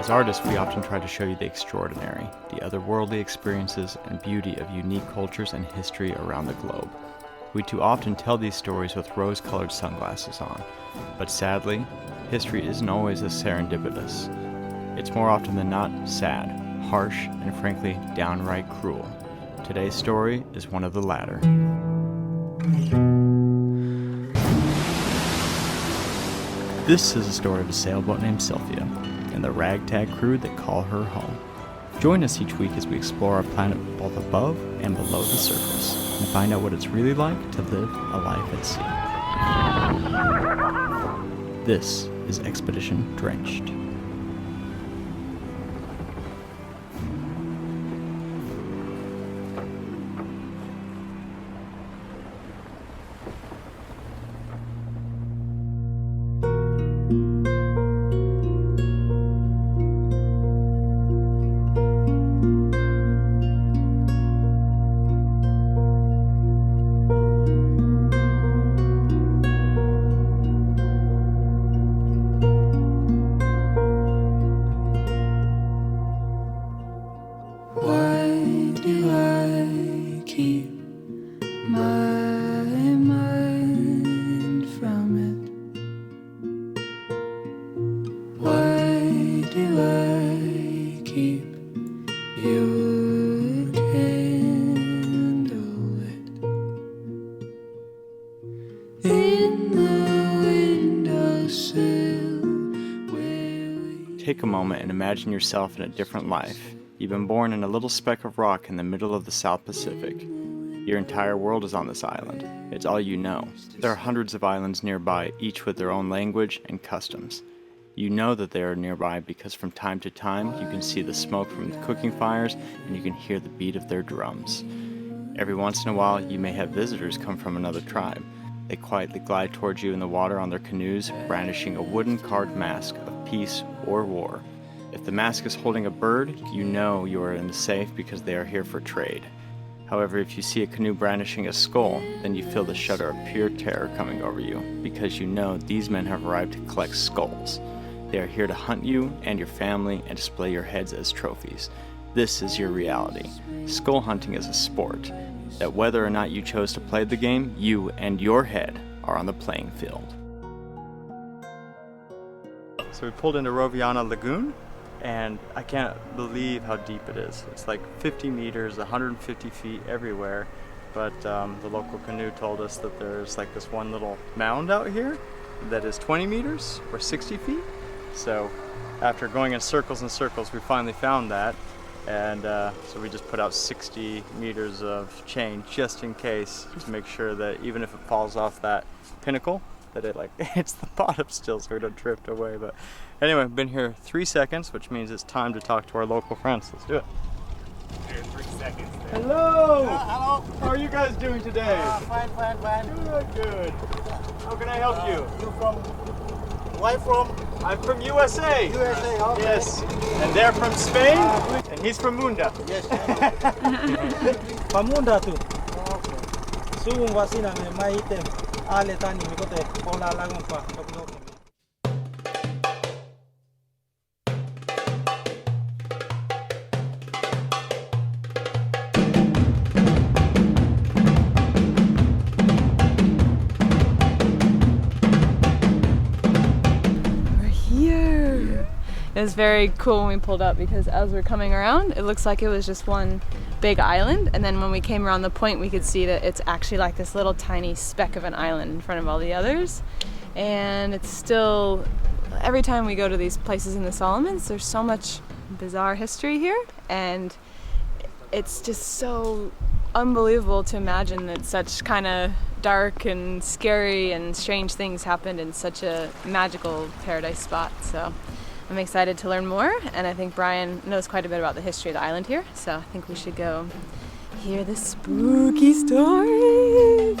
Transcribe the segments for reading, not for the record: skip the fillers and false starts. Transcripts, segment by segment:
As artists, we often try to show you the extraordinary, the otherworldly experiences and beauty of unique cultures and history around the globe. We too often tell these stories with rose-colored sunglasses on, but sadly, history isn't always as serendipitous. It's more often than not sad, harsh, and frankly, downright cruel. Today's story is one of the latter. This is a story of a sailboat named Sylvia and the ragtag crew that call her home. Join us each week as we explore our planet both above and below the surface and find out what it's really like to live a life at sea. This is Expedition Drenched. Take a moment and imagine yourself in a different life. You've been born in a little speck of rock in the middle of the South Pacific. Your entire world is on this island. It's all you know. There are hundreds of islands nearby, each with their own language and customs. You know that they are nearby because from time to time you can see the smoke from the cooking fires and you can hear the beat of their drums. Every once in a while you may have visitors come from another tribe. They quietly glide towards you in the water on their canoes, brandishing a wooden carved mask of peace or war. If the mask is holding a bird, you know you are in the safe because they are here for trade. However, if you see a canoe brandishing a skull, then you feel the shudder of pure terror coming over you because you know these men have arrived to collect skulls. They are here to hunt you and your family and display your heads as trophies. This is your reality. Skull hunting is a sport that whether or not you chose to play the game, you and your head are on the playing field. So we pulled into Roviana Lagoon, and I can't believe how deep it is. It's like 50 meters, 150 feet everywhere, but the local canoe told us that there's like this one little mound out here that is 20 meters or 60 feet. So after going in circles and circles, we finally found that. And so we just put out 60 meters of chain just in case, to make sure that even if it falls off that pinnacle, that it hits the bottom still so we don't drift away. But anyway, I've been here 3 seconds, which means it's time to talk to our local friends. Let's do it. Here, 3 seconds. Hello! Hello! How are you guys doing today? Fine. Good. How can I help you? You from? Where from? I'm from USA. USA, okay. Yes. And they're from Spain, and he's from Munda. Yes. Pamunda tu. Okay. Suung wasina me mai item. Ale tani mi kote pola lagun pa. It was very cool when we pulled up because as we're coming around, it looks like it was just one big island, and then when we came around the point, we could see that it's actually like this little tiny speck of an island in front of all the others. And it's still, every time we go to these places in the Solomons, there's so much bizarre history here, and it's just so unbelievable to imagine that such kind of dark and scary and strange things happened in such a magical paradise spot. So I'm excited to learn more, and I think Brian knows quite a bit about the history of the island here, so I think we should go hear the spooky stories.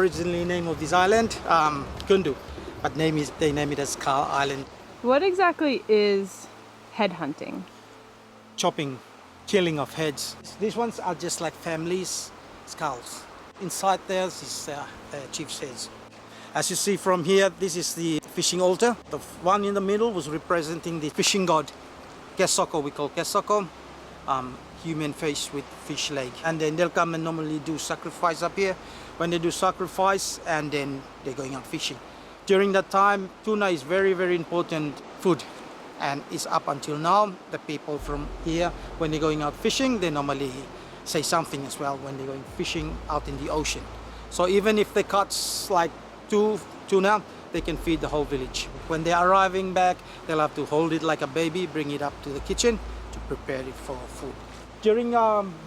originally name of this island, Kundu, but they name it as Skull Island. What exactly is headhunting? Chopping, killing of heads. These ones are just like families' skulls. Inside there is chief's heads. As you see from here, this is the fishing altar. The one in the middle was representing the fishing god, Kesoko, we call Kesoko, human face with fish leg. And then they'll come and normally do sacrifice up here. When they do sacrifice, and then they're going out fishing. During that time, tuna is very, very important food. And it's up until now, the people from here, when they're going out fishing, they normally say something as well when they're going fishing out in the ocean. So even if they catch like 2 tuna, they can feed the whole village. When they're arriving back, they'll have to hold it like a baby, bring it up to the kitchen to prepare it for food. During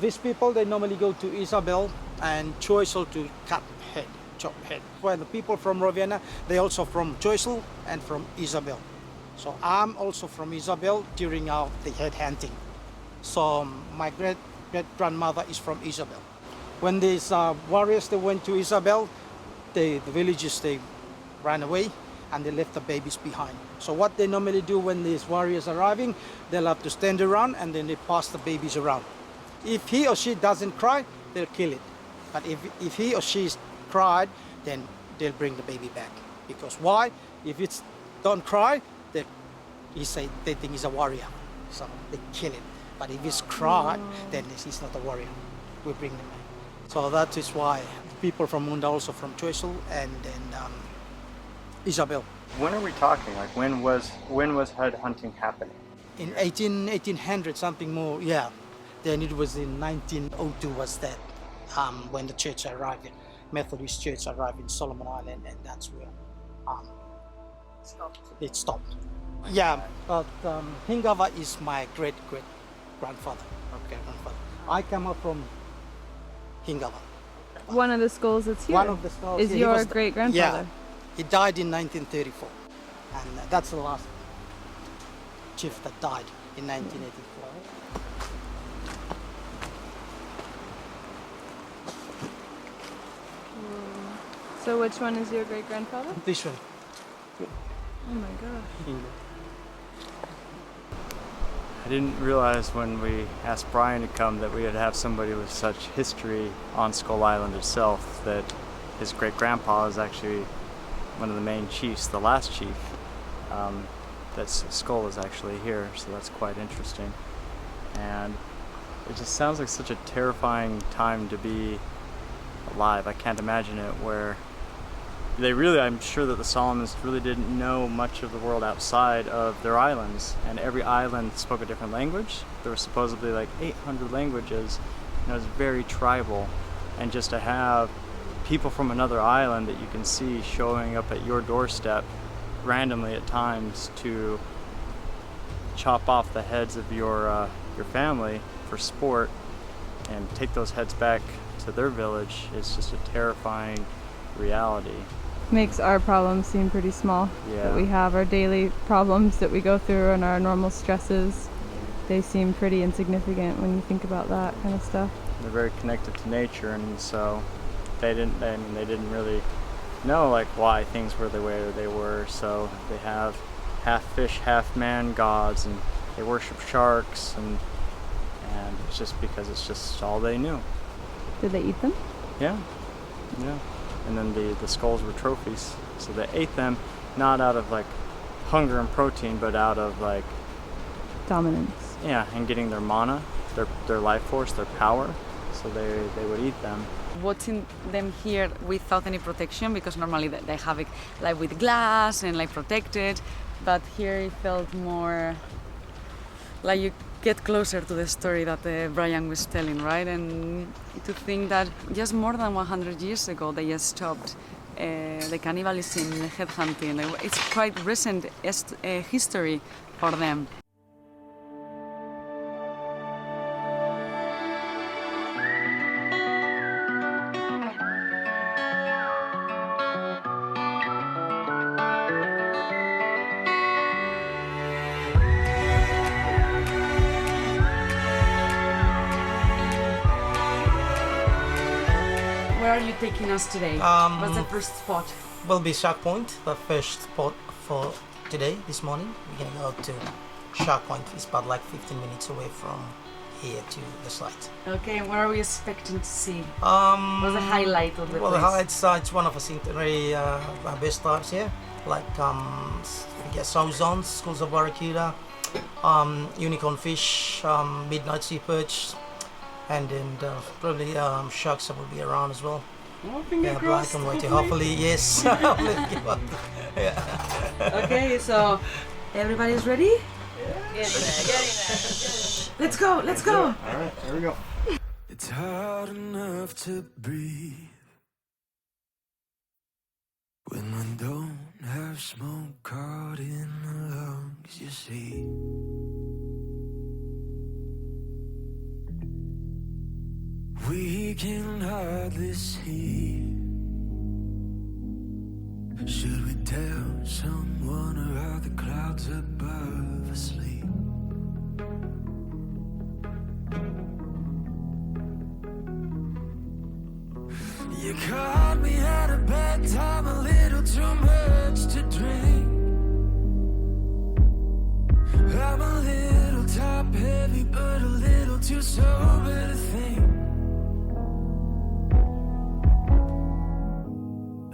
these people, they normally go to Isabel and Choiseul to cut head, chop head. When the people from Ravenna, they also from Choiseul and from Isabel. So I'm also from Isabel during the head hunting. So my great-grandmother is from Isabel. When these warriors, they went to Isabel, the villagers, they ran away and they left the babies behind. So what they normally do when these warriors are arriving, they'll have to stand around and then they pass the babies around. If he or she doesn't cry, they'll kill it. But if he or she's cried, then they'll bring the baby back. Because why? If it's don't cry, they think he's a warrior. So they kill it. But if he's cried, then he's not a warrior. We bring them back. So that is why people from Munda also from Choiseul and then Isabel. When are we talking? Like when was headhunting happening? In 1800 something more, yeah. Then it was in 1902 was that when the church arrived, Methodist Church arrived in Solomon Island, and that's where it stopped. Yeah, but Hingava is my great-great-grandfather. Okay, grandfather. I come up from Hingava. One of the skulls that's here One of the skulls is your great-grandfather. Yeah, he died in 1934, and that's the last chief that died in 1984. So which one is your great-grandfather? This one. Oh my gosh. I didn't realize when we asked Brian to come that we would have somebody with such history on Skull Island itself, that his great-grandpa is actually one of the main chiefs, the last chief. That skull is actually here, so that's quite interesting. And it just sounds like such a terrifying time to be alive. I can't imagine it, where I'm sure that the Solomons really didn't know much of the world outside of their islands, and every island spoke a different language. There were supposedly like 800 languages, and it was very tribal. And just to have people from another island that you can see showing up at your doorstep randomly at times to chop off the heads of your family for sport and take those heads back to their village is just a terrifying reality. Makes our problems seem pretty small. Yeah. That we have our daily problems that we go through and our normal stresses. They seem pretty insignificant when you think about that kind of stuff. They're very connected to nature, and so they didn't really know like why things were the way they were. So they have half fish, half man gods, and they worship sharks, and it's just because it's just all they knew. Did they eat them? Yeah. And then the skulls were trophies, so they ate them not out of like hunger and protein, but out of like Dominance. Yeah, and getting their mana, their life force, their power. So they would eat them. Watching them here without any protection, because normally they have it like with glass and like protected, but here it felt more like you get closer to the story that Brian was telling, right? And to think that just more than 100 years ago they just stopped the cannibalism, the headhunting. It's quite recent history for them. Where are you taking us today? What's the first spot? Will be Shark Point, the first spot for today, this morning. We're gonna go to Shark Point. It's about like 15 minutes away from here to the site. Okay, what are we expecting to see? What's the highlight of the well, place? the highlights, it's one of the centenary best types here. Like we get zones, schools of barracuda, unicorn fish, midnight sea perch, and then probably sharks that will be around as well. Oh, Yeah, black and white. Hopefully, yes. Yeah. Okay, so everybody's ready? Getting there. Let's go, let's go! Alright, here we go. It's hard enough to breathe when we don't have smoke caught in the lungs, you see. We can hardly see. Should we tell someone, or are the clouds above asleep? You caught me at a bad time, a little too much to drink. I'm a little top heavy, but a little too sober to think.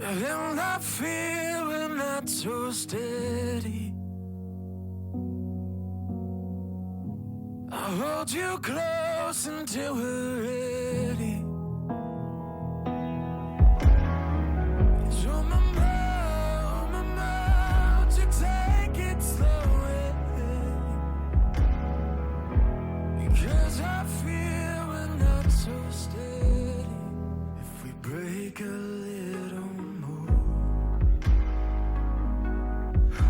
And I feel we're not so steady. I'll hold you close until we're ready. Break a little more.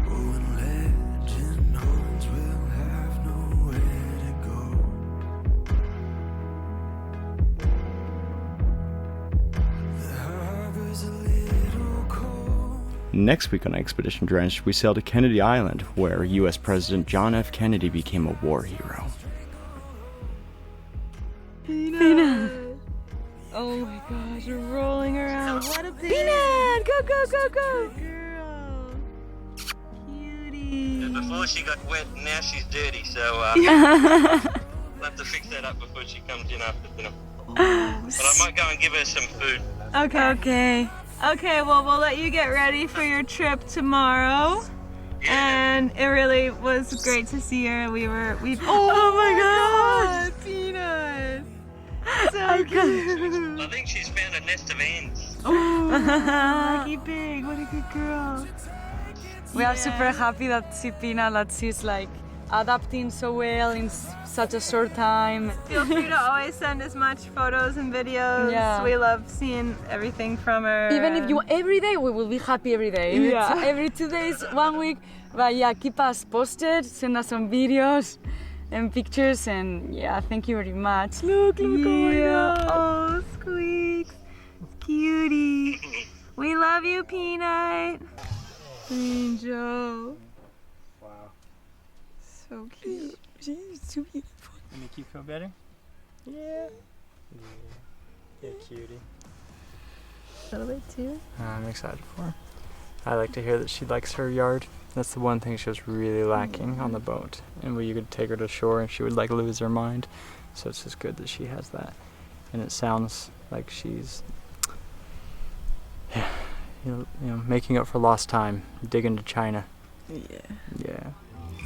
Oh, and legend horns will have nowhere to go. The harbor's a little cold. Next week on Expedition Drenched, we sail to Kennedy Island, where U.S. President John F. Kennedy became a war hero. Oh my gosh, we're rolling around. What a peanut! Go, go, go, go! Girl. Cutie. Before she got wet, now she's dirty, so we'll have to fix that up before she comes in after dinner. But I might go and give her some food. Okay. Okay, well, we'll let you get ready for your trip tomorrow. And it really was great to see her. Oh my god! Peanut! So cute. I think she's found a nest of ants. Lucky pig, what a good girl. We are super happy that Sipina, that she's like adapting so well in such a short time. Feel free to always send as much photos and videos. Yeah. We love seeing everything from her. Even if you every day, we will be happy every day. Yeah. Every 2 days, 1 week. But yeah, keep us posted, send us some videos and pictures, and yeah, thank you very much. Look, Oh my god. Oh, Squeaks. Cutie. We love you, Peanut. Angel. Wow. So cute. She's so beautiful. Make you feel better? Yeah. Yeah, cutie. A little bit too. I'm excited for her. I like to hear that she likes her yard. That's the one thing she was really lacking on the boat. And you could take her to shore and she would like lose her mind. So it's just good that she has that. And it sounds like she's you know, making up for lost time, digging to China. Yeah.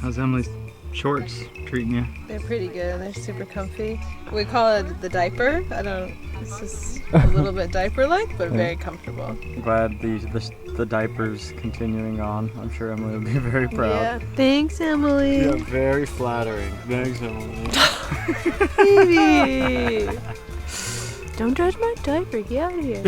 How's Emily's shorts treating you? They're pretty good. They're super comfy. We call it the diaper. It's just a little bit diaper-like, but very comfortable. I'm glad the diaper's continuing on. I'm sure Emily will be very proud. Yeah. Thanks, Emily. Yeah, very flattering. Thanks, Emily. Baby. Don't judge my diaper. Get out of here.